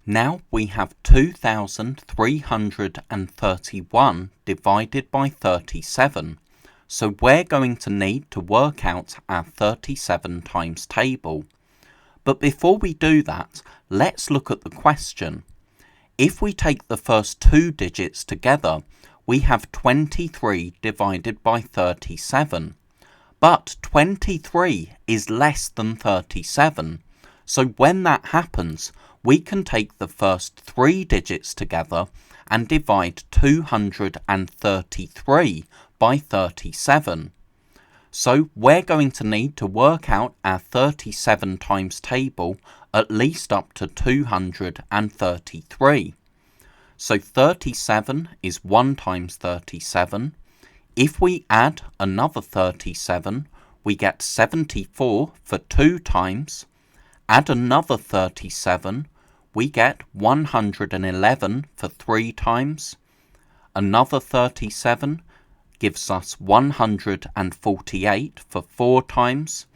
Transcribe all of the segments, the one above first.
Now we have 2,331 divided by 37. So we're going to need to work out our 37 times table. But before we do that, let's look at the question. If we take the first two digits together, we have 23 divided by 37. But 23 is less than 37. So when that happens, we can take the first three digits together and divide 233 by 37. So we're going to need to work out our 37 times table at least up to 233. So 37 is 1 times 37. If we add another 37, we get 74 for 2 times. Add another 37, we get 111 for 3 times. Another 37 gives us 148 for 4 times.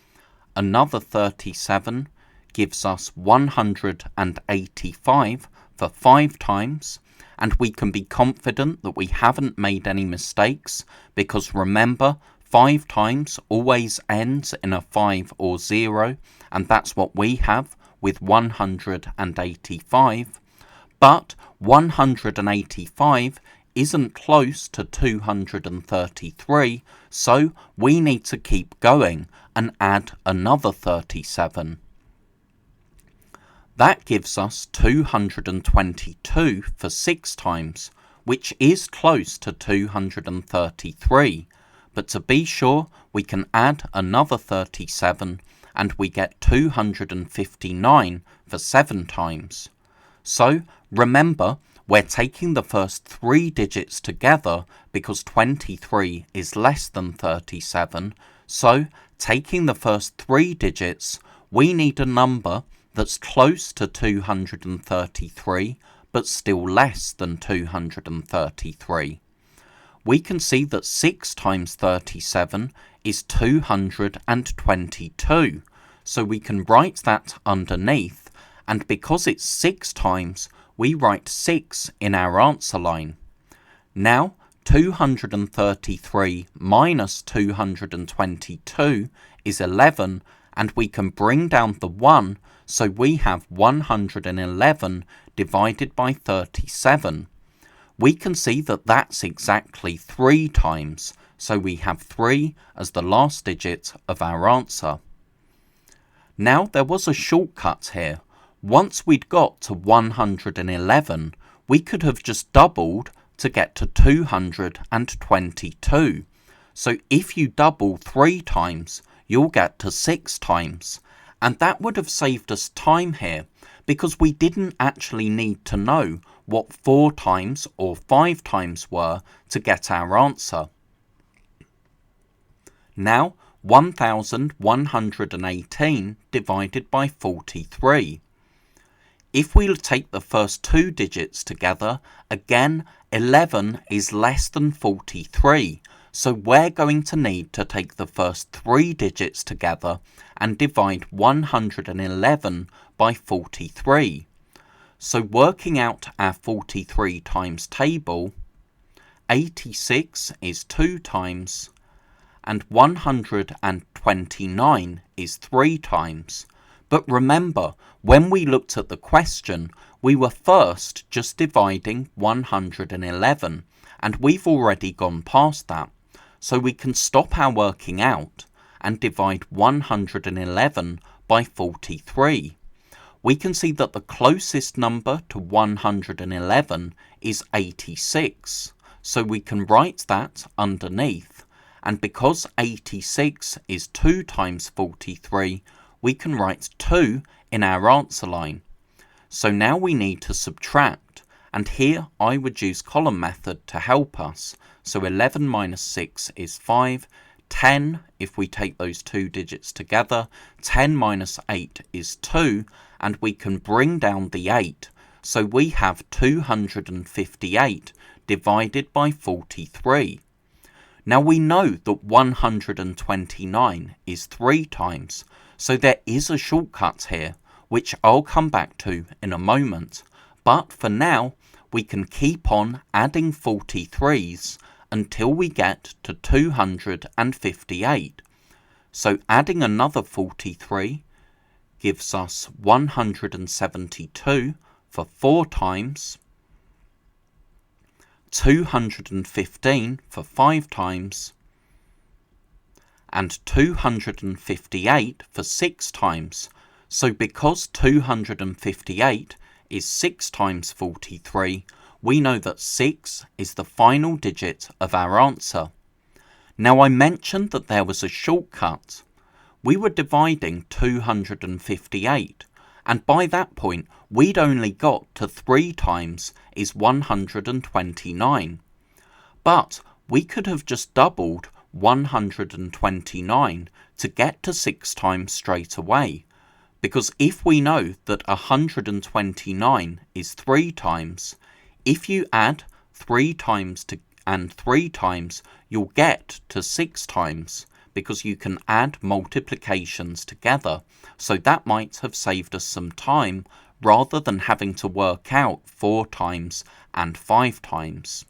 Another 37 gives us 185 for 5 times. And we can be confident that we haven't made any mistakes because remember, 5 times always ends in a 5 or 0, and that's what we have with 185. But 185 isn't close to 233, so we need to keep going and add another 37. That gives us 222 for 6 times, which is close to 233. But to be sure, we can add another 37 and we get 259 for 7 times. So remember, we're taking the first three digits together because 23 is less than 37. So taking the first three digits, we need a number that's close to 233, but still less than 233. We can see that 6 times 37 is 222, so we can write that underneath, and because it's 6 times, we write 6 in our answer line. Now, 233 minus 222 is 11, and we can bring down the 1, so we have 111 divided by 37. We can see that that's exactly 3 times, so we have 3 as the last digit of our answer. Now there was a shortcut here. Once we'd got to 111, we could have just doubled to get to 222. So if you double 3 times, you'll get to 6 times. And that would have saved us time here because we didn't actually need to know what 4 times or 5 times were to get our answer. Now 1118 divided by 43. If we take the first two digits together, again 11 is less than 43. So we're going to need to take the first three digits together and divide 111 by 43. So working out our 43 times table, 86 is 2 times and 129 is 3 times. But remember, when we looked at the question, we were first just dividing 111 and we've already gone past that. So we can stop our working out and divide 111 by 43. We can see that the closest number to 111 is 86. So we can write that underneath. And because 86 is 2 times 43, we can write 2 in our answer line. So now we need to subtract. And here I would use column method to help us. So 11 minus 6 is 5. 10, if we take those two digits together, 10 minus 8 is 2. And we can bring down the 8. So we have 258 divided by 43. Now we know that 129 is 3 times. So there is a shortcut here, which I'll come back to in a moment. But for now, we can keep on adding 43s until we get to 258. So adding another 43 gives us 172 for 4 times, 215 for 5 times, and 258 for 6 times. So because 258 is 6 times 43, we know that 6 is the final digit of our answer. Now I mentioned that there was a shortcut. We were dividing 258, and by that point we'd only got to 3 times is 129. But we could have just doubled 129 to get to 6 times straight away, because if we know that 129 is 3 times, if you add 3 times and 3 times, you'll get to 6 times, because you can add multiplications together. So that might have saved us some time rather than having to work out 4 times and 5 times.